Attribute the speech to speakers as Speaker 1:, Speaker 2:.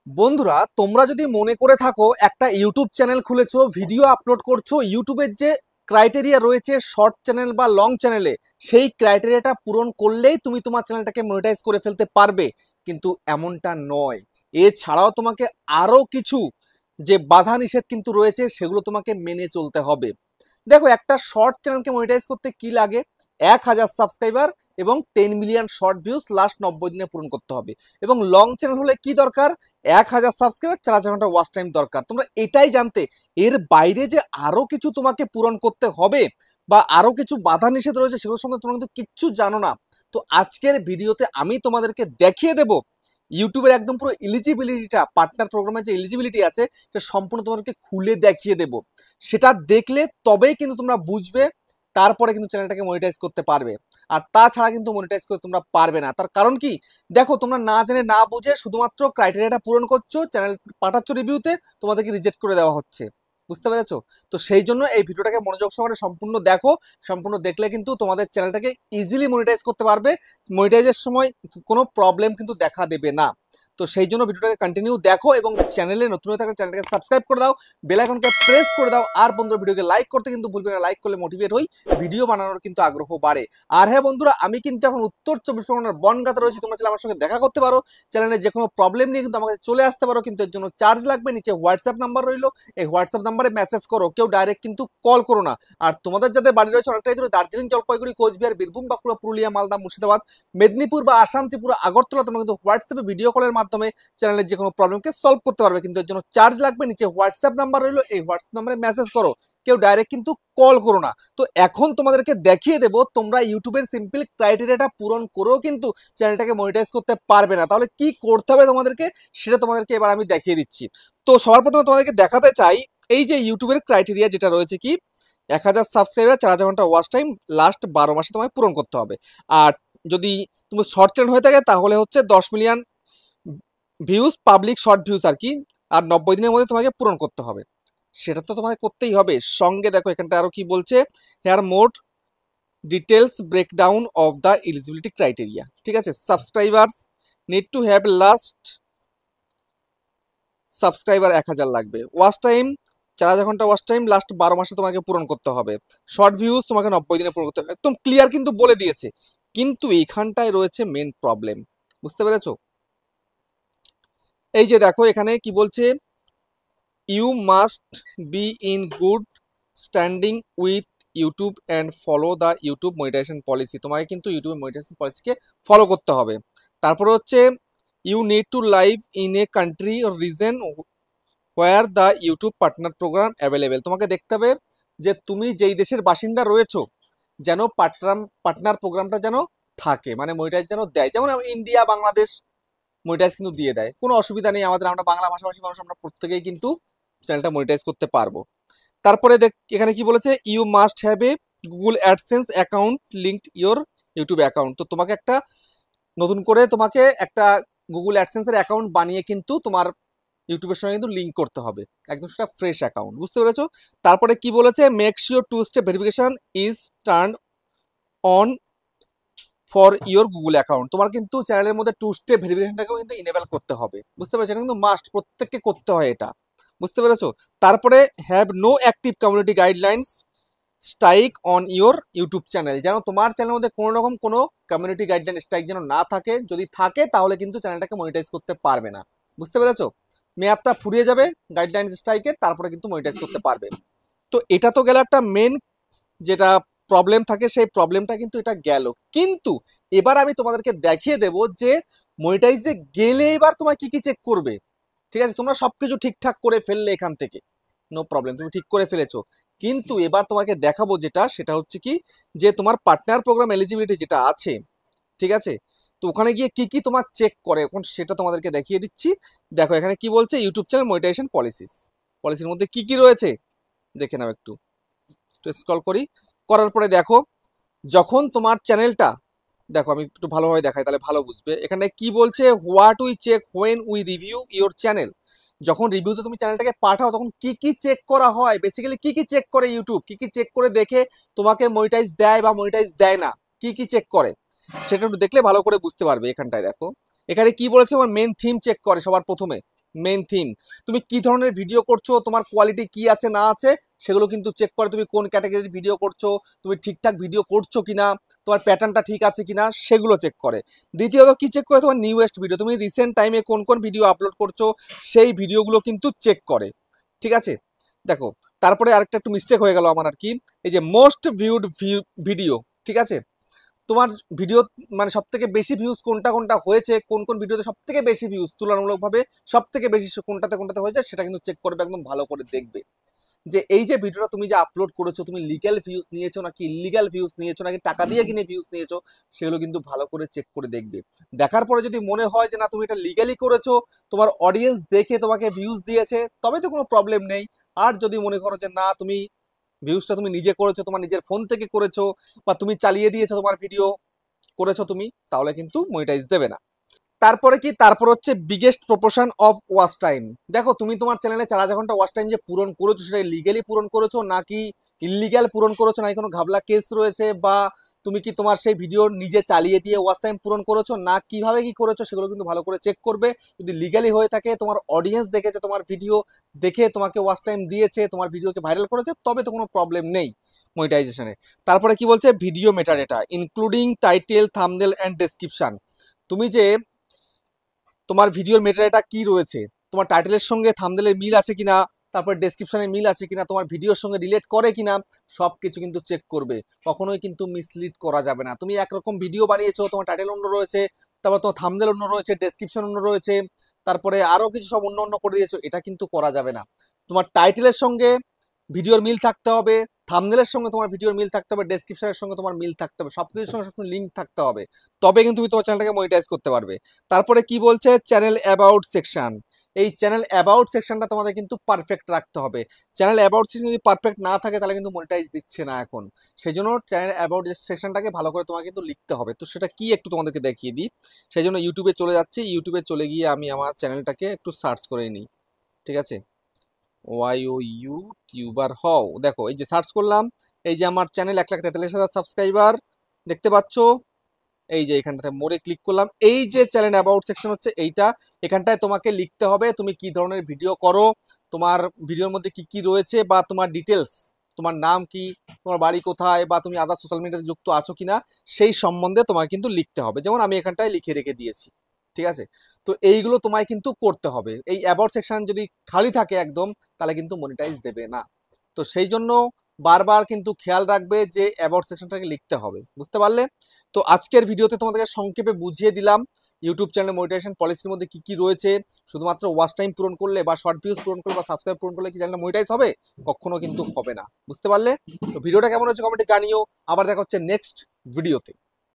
Speaker 1: বন্ধুরা, তোমরা যদি মনে করে থাকো একটা ইউটিউব চ্যানেল খুলেছো, ভিডিও আপলোড করছো, ইউটিউবের যে ক্রাইটেরিয়া রয়েছে শর্ট চ্যানেল বা লং চ্যানেলে, সেই ক্রাইটেরিয়াটা পূরণ করলেই তুমি তোমার চ্যানেলটাকে মনিটাইজ করে ফেলতে পারবে, কিন্তু এমনটা নয়। এছাড়াও তোমাকে আরো কিছু যে বাধা নিষেধ কিন্তু রয়েছে, সেগুলো তোমাকে মেনে চলতে হবে। দেখো, একটা শর্ট চ্যানেলকে মনিটাইজ করতে কি লাগে? 1000 সাবস্ক্রাইবার এবং 10 মিলিয়ন শর্ট ভিউজ লাস্ট 90 দিনে পূরণ করতে হবে। এবং লং চ্যানেল হলে কি দরকার? 1000 সাবস্ক্রাইবার, 4000 ঘন্টা ওয়াচ টাইম দরকার। তোমরা এটাই জানতে। এর বাইরে যে আরো কিছু তোমাকে পূরণ করতে হবে বা আরো কিছু বাধা নিষেধ রয়েছে, সেগুলোর সম্বন্ধে তোমরা কিন্তু কিচ্ছু জানো না। তো আজকের ভিডিওতে আমি তোমাদেরকে দেখিয়ে দেব ইউটিউবের একদম পুরো এলিজিবিলিটিটা, পার্টনার প্রোগ্রামের যে এলিজিবিলিটি আছে সেটা সম্পূর্ণ তোমাদেরকে খুলে দেখিয়ে দেব। সেটা দেখলে তবেই কিন্তু তোমরা বুঝবে, তারপরে কিন্তু চ্যানেলটাকে মনিটাইজ করতে পারবে। আর তাছাড়া কিন্তু মনিটাইজ করতে তোমরা পারবে না। তার কারণ কি? দেখো, তোমরা না জেনে না বুঝে শুধুমাত্র ক্রাইটেরিয়াটা পূরণ করছো, চ্যানেল পাঠাচ্ছ রিভিউতে, তোমাদেরকে রিজেক্ট করে দেওয়া হচ্ছে। বুঝতে পেরেছো? তো সেই জন্য এই ভিডিওটাকে মনোযোগ সহকারে সম্পূর্ণ দেখো। সম্পূর্ণ দেখলে কিন্তু তোমাদের চ্যানেলটাকে ইজিলি মনিটাইজ করতে পারবে। মনিটাইজের সময় কোনো প্রবলেম কিন্তু দেখা দেবে না। তো সেই জন্য ভিডিওটাকে কন্টিনিউ দেখো এবং চ্যানেলে নতুন হয়ে থাকলে চ্যানেলটাকে সাবস্ক্রাইব করে দাও, বেল আইকনকে প্রেস করে দাও। আর বন্ধুরা, ভিডিওকে লাইক করতে কিন্তু ভুলবে না। লাইক করলে মোটিভেট হই, ভিডিও বানানোর কিন্তু আগ্রহ বাড়ে। আর হ্যাঁ বন্ধুরা, আমি কিন্তু এখন উত্তর 24 পরগনার বনগাঁতে রয়েছি। তোমরা চাইলে আমার সঙ্গে দেখা করতে পারো। চ্যানেলে যে কোনো প্রবলেম নিয়ে কিন্তু আমাকে চলে আসতে পারো, কিন্তু এর জন্য চার্জ লাগবে। নিচে হোয়াটসঅ্যাপ নাম্বার রইলো, এই হোয়াটসঅ্যাপ নাম্বারে মেসেজ করো, কেউ ডাইরেক্ট কিন্তু কল করো না। আর তোমাদের যাদের বাড়ি রয়েছে অনেকটাই দূরে, দার্জিলিং, জলপাইগুড়ি, কোচবিহার, বীরভূম, বাঁকুড়া, পুরুলিয়া, মালদা, মুর্শিদাবাদ, মেদিনীপুর বা আসাম, ত্রিপুরা, আগরতলা, তোমরা কিন্তু হোয়াটসঅ্যাপে ভিডিও কলের মাধ্যমে চ্যানেলের যে কোনো প্রবলেমকে সলভ করতে পারবে, কিন্তু এর জন্য চার্জ লাগবে। নিচে হোয়াটসঅ্যাপ নাম্বার রইলো, এই হোয়াটসঅ্যাপ নাম্বারে মেসেজ করো, কেউ ডাইরেক্ট কিন্তু কল করো না। তো এখন তোমাদেরকে দেখিয়ে দেবো তোমরা ইউটিউবের সিম্পল ক্রাইটেরিয়াটা পূরণ করেও কিন্তু চ্যানেলটাকে মনিটাইজ করতে পারবে না। তাহলে কি করতে হবে তোমাদেরকে, সেটা তোমাদেরকে এবার আমি দেখিয়ে দিচ্ছি। তো সবার প্রথমে তোমাদেরকে দেখাতে চাই এই যে ইউটিউবের ক্রাইটেরিয়া যেটা রয়েছে কি, 1000 সাবস্ক্রাইবার, 4000 ঘন্টা ওয়াচ টাইম লাস্ট 12 মাসে তোমায় পূরণ করতে হবে। আর যদি তুমি শর্ট চ্যানেল হয়ে থাকে তাহলে হচ্ছে 10 million views, public short views আর কি। আর 90 দিনের মধ্যে তোমাকে পূরণ করতে হবে। সেটা তো তোমাকে করতেই হবে। সঙ্গে দেখো এখানটা আরো কি বলছে, here more details breakdown of the eligibility criteria. ঠিক আছে, subscribers need to have last subscriber 1000 লাগবে। ওয়াচ টাইম 4000 ঘন্টা ওয়াচ টাইম লাস্ট 12 মাসে তোমাকে পূরণ করতে হবে। শর্ট ভিউজ তোমাকে 90 দিনে পূরণ করতে হবে। একদম ক্লিয়ার কিন্তু বলে দিয়েছে। কিন্তু এইখানটায় রয়েছে মেন প্রবলেম। বুঝতে পেরেছো? এই যে দেখো এখানে কি বলছে, you must be in good standing with YouTube and follow the YouTube monetization policy. তোমাকে কিন্তু ইউটিউব মনিটাইজেশন পলিসিকে ফলো করতে হবে। তারপরে হচ্ছে you need to live in a country region where the YouTube partner program available. তোমাকে দেখতে হবে যে তুমি যেই দেশের বাসিন্দা রয়েছো, যেন পার্টনার প্রোগ্রামটা যেন থাকে, মানে মনিটাইজ যেন দেয়। যেমন ইন্ডিয়া, বাংলাদেশ মনিটাইজ কিন্তু দিয়ে দেয়, কোনো অসুবিধা নেই। আমরা বাংলা ভাষাভাষী মানুষ, আমরা প্রত্যেকেই কিন্তু চ্যানেলটা মনিটাইজ করতে পারবো। তারপরে দেখ এখানে কি বলেছে, you must have a Google AdSense account linked your YouTube account. তো তোমাকে একটা নতুন করে তোমাকে একটা গুগল অ্যাডসেন্সের অ্যাকাউন্ট বানিয়ে কিন্তু তোমার ইউটিউবের সঙ্গে কিন্তু লিঙ্ক করতে হবে, একদম সেটা ফ্রেশ অ্যাকাউন্ট। বুঝতে পেরেছো? তারপরে কি বলেছে, make sure 2 step verification is turn on for your Google account. তোমার কিন্তু চ্যানেলের মধ্যে 2 স্টেপ ভেরিফিকেশনটাকেও কিন্তু ইনেবল করতে হবে। বুঝতে পেরেছো? এটা কিন্তু মাস্ট, প্রত্যেককে করতে হয় এটা। বুঝতে পেরেছো? তারপরে have no active community guidelines strike on your YouTube channel. যেন তোমার চ্যানেলের মধ্যে কোনো রকম কোনো কমিউনিটি গাইডলাইন স্ট্রাইক যেন না থাকে। যদি থাকে তাহলে কিন্তু চ্যানেলটাকে মনিটাইজ করতে পারবে না। বুঝতে পেরেছো? মেয়াদটা ফুরিয়ে যাবে গাইডলাইন স্ট্রাইকের, তারপরে কিন্তু মনিটাইজ করতে পারবে। তো এটা তো গেল একটা মেন যেটা প্রবলেম থাকে, সেই প্রবলেমটা কিন্তু এটা গেল। কিন্তু এবার আমি তোমাদেরকে দেখিয়ে দেব যে মনিটাইজে গেলে এবার তোমার কি কি চেক করবে। ঠিক আছে, তোমরা সবকিছু ঠিকঠাক করে ফেললে এখান থেকে, নো প্রবলেম, তুমি ঠিক করে ফেলেছো। কিন্তু এবার তোমাকে দেখাবো যেটা, সেটা হচ্ছে কি, যে তোমার পার্টনার প্রোগ্রাম এলিজিবিলিটি যেটা আছে, ঠিক আছে, তো ওখানে গিয়ে কি কি তোমার চেক করে এখন সেটা তোমাদেরকে দেখিয়ে দিচ্ছি। দেখো এখানে কি বলছে, ইউটিউব চ্যানেল মনিটাইজেশন পলিসির মধ্যে কি কি রয়েছে দেখে নাও একটু। স্ক্রল করি, করার পরে দেখো যখন তোমার চ্যানেলটা, দেখো আমি একটু ভালোভাবে দেখাই তাহলে ভালো বুঝবে। এখানে কি বলছে, what we check when we review your channel. যখন রিভিউতে তুমি চ্যানেলটাকে পাঠাও তখন কি কি চেক করা হয়, বেসিক্যালি কি কি চেক করে ইউটিউব, কি কি চেক করে দেখে তোমাকে মনিটাইজ দেয় বা মনিটাইজ দেয় না, কি কি চেক করে সেটা একটু দেখলে ভালো করে বুঝতে পারবে। এখানটায় দেখো এখানে কি বলেছে, আমার মেন থিম চেক করে সবার প্রথমে। Main theme. তুমি কি ধরনের ভিডিও করছো, তোমার কোয়ালিটি কি আছে না আছে সেগুলো কিন্তু চেক করে। তুমি কোন ক্যাটাগরির ভিডিও করছো, তুমি ঠিকঠাক ভিডিও করছো কিনা, তোমার প্যাটার্নটা ঠিক আছে কিনা সেগুলো চেক করে। দ্বিতীয়ত কি চেক করে, তোমার নিউয়েস্ট ভিডিও, তুমি রিসেন্ট টাইমে কোন কোন ভিডিও আপলোড করছো সেই ভিডিওগুলো কিন্তু চেক করে। ঠিক আছে, দেখো তারপরে আরেকটা একটু মিস্টেক হয়ে গেল আমার আর কি, এই যে মোস্ট ভিউড ভিডিও, ঠিক আছে, তোমার ভিডিও মানে সব থেকে বেশি ভিউজ কোনটা কোনটা হয়েছে, কোন কোন ভিডিওতে সব থেকে বেশি ভিউজ তুলনামূলকভাবে সব থেকে বেশি কোনটাতে কোনটাতে হয়েছে সেটা কিন্তু চেক করবে, একদম ভালো করে দেখবে যে এই যে ভিডিওটা তুমি যে আপলোড করেছো তুমি লিগ্যাল ভিউজ নিয়েছো নাকি ইলিগ্যাল ভিউজ নিয়েছো নাকি টাকা দিয়ে কিনে ভিউজ নিয়েছো, সেগুলো কিন্তু ভালো করে চেক করে দেখবে। দেখার পরে যদি মনে হয় যে না তুমি এটা লিগ্যালি করেছো, তোমার অডিয়েন্স দেখে তোমাকে ভিউজ দিয়েছে, তবে তো কোনো প্রবলেম নেই। আর যদি মনে করো যে না তুমি ভিউজটা তুমি নিজে করেছো, তোমার নিজের ফোন থেকে করেছো, বা তুমি চালিয়ে দিয়েছো তোমার ভিডিও করেছো তুমি, তাহলে কিন্তু মনিটাইজ দেবে না। তারপরে কি, তারপর হচ্ছে biggest proportion of watch time. দেখো তুমি তোমার চ্যানেলে 4000 ঘন্টা ওয়াচ টাইম যে পূরণ করেছো, সেটা লিগেলি পূরণ করেছো নাকি ইলিগ্যাল পূরণ করেছো, নাকি কোনো ঘাবলা কেস রয়েছে, বা তুমি কি তোমার সেই ভিডিও নিজে চালিয়ে দিয়ে ওয়াচ টাইম পূরণ করেছো না কিভাবে কি করেছো, সেগুলো কিন্তু ভালো করে চেক করবে। যদি লিগালি হয়ে থাকে, তোমার অডিয়েন্স দেখেছে তোমার ভিডিও, দেখে তোমাকে ওয়াচ টাইম দিয়েছে, তোমার ভিডিওকে ভাইরাল করেছে, তবে তো কোনো প্রবলেম নেই মনিটাইজেশনে। তারপরে কি বলছে, video metadata including title, thumbnail and description. তুমি যে তোমার ভিডিওর মেটাডেটা কি রয়েছে, তোমার টাইটেলের সঙ্গে থাম্বনেলের মিল আছে কিনা, তারপর ডেসক্রিপশনে মিল আছে কিনা, তোমার ভিডিওর সঙ্গে রিলেট করে কিনা, সব কিছু কিন্তু চেক করবে। কখনোই কিন্তু মিসলিড করা যাবে না। তুমি একরকম ভিডিও বানিয়েছো, তোমার টাইটেল অন্য রয়েছে, তারপর তোমার থাম্বনেল অন্য রয়েছে, ডেসক্রিপশন অন্য রয়েছে, তারপরে আরো কিছু সব অন্য অন্য করে দিয়েছো, এটা কিন্তু করা যাবে না। তোমার টাইটেলের সঙ্গে ভিডিওর মিল থাকতে হবে, থাম্বনেলের সঙ্গে তোমার ভিডিওর মিল থাকতে হবে, ডেসক্রিপশনের সঙ্গে তোমার মিল থাকতে হবে, সবকিছুর সঙ্গে সবসময় লিঙ্ক থাকতে হবে, তবে কিন্তু তুমি তোমার চ্যানেলটাকে মনিটাইজ করতে পারবে। তারপরে কি বলছে, চ্যানেল অ্যাবাউট সেকশন। এই চ্যানেল অ্যাবাউট সেকশনটা তোমাদের কিন্তু পারফেক্ট রাখতে হবে। চ্যানেল অ্যাবাউট সেকশন যদি পারফেক্ট না থাকে তাহলে কিন্তু মনিটাইজ দিচ্ছে না এখন। সেই জন্য চ্যানেল অ্যাবাউট সেকশনটাকে ভালো করে তোমাকে কিন্তু লিখতে হবে। তো সেটা কি একটু তোমাদেরকে দেখিয়ে দিই। সেই জন্য ইউটিউবে চলে যাচ্ছি, ইউটিউবে চলে গিয়ে আমি আমার চ্যানেলটাকে একটু সার্চ করে নিই। ঠিক আছে, ওয়াইও ইউটিউবার হও, দেখো এই যে সার্চ করলাম, এই যে আমার চ্যানেল 1,43,000 সাবস্ক্রাইবার দেখতে পাচ্ছ। এই যে এখানটাতে মোড়ে ক্লিক করলাম, এই যে চ্যানেল অ্যাবাউট সেকশন হচ্ছে এইটা, এখানটায় তোমাকে লিখতে হবে তুমি কি ধরনের ভিডিও করো, তোমার ভিডিওর মধ্যে কি কি রয়েছে, বা তোমার ডিটেলস, তোমার নাম কি, তোমার বাড়ি কোথায়, বা তুমি আদার সোশ্যাল মিডিয়াতে যুক্ত আছো কিনা সেই সম্বন্ধে তোমাকে কিন্তু লিখতে হবে। যেমন আমি এখানটায় লিখে রেখে দিয়েছি। ঠিক আছে, তো এইগুলো তোমায় কিন্তু করতে হবে। এই অ্যাবাউট সেকশন যদি খালি থাকে একদম, তাহলে কিন্তু মনিটাইজ দেবে না। তো সেই জন্য বারবার কিন্তু খেয়াল রাখবে যে অ্যাবাউট সেকশনটাকে লিখতে হবে, বুঝতে পারলে? তো আজকের ভিডিওতে তোমাদেরকে সংক্ষেপে বুঝিয়ে দিলাম ইউটিউব চ্যানেল মনিটাইজেশন পলিসির মধ্যে কি কি রয়েছে। শুধুমাত্র ওয়াচ টাইম পূরণ করলে বা শর্ট ভিউজ পূরণ করলে বা সাবস্ক্রাইব পূরণ করলে কি চ্যানেলটা মনিটাইজ হবে? কখনো কিন্তু হবে না, বুঝতে পারলে? তো ভিডিওটা কেমন হচ্ছে কমেন্টে জানিও। আবার দেখা হচ্ছে নেক্সট ভিডিওতে।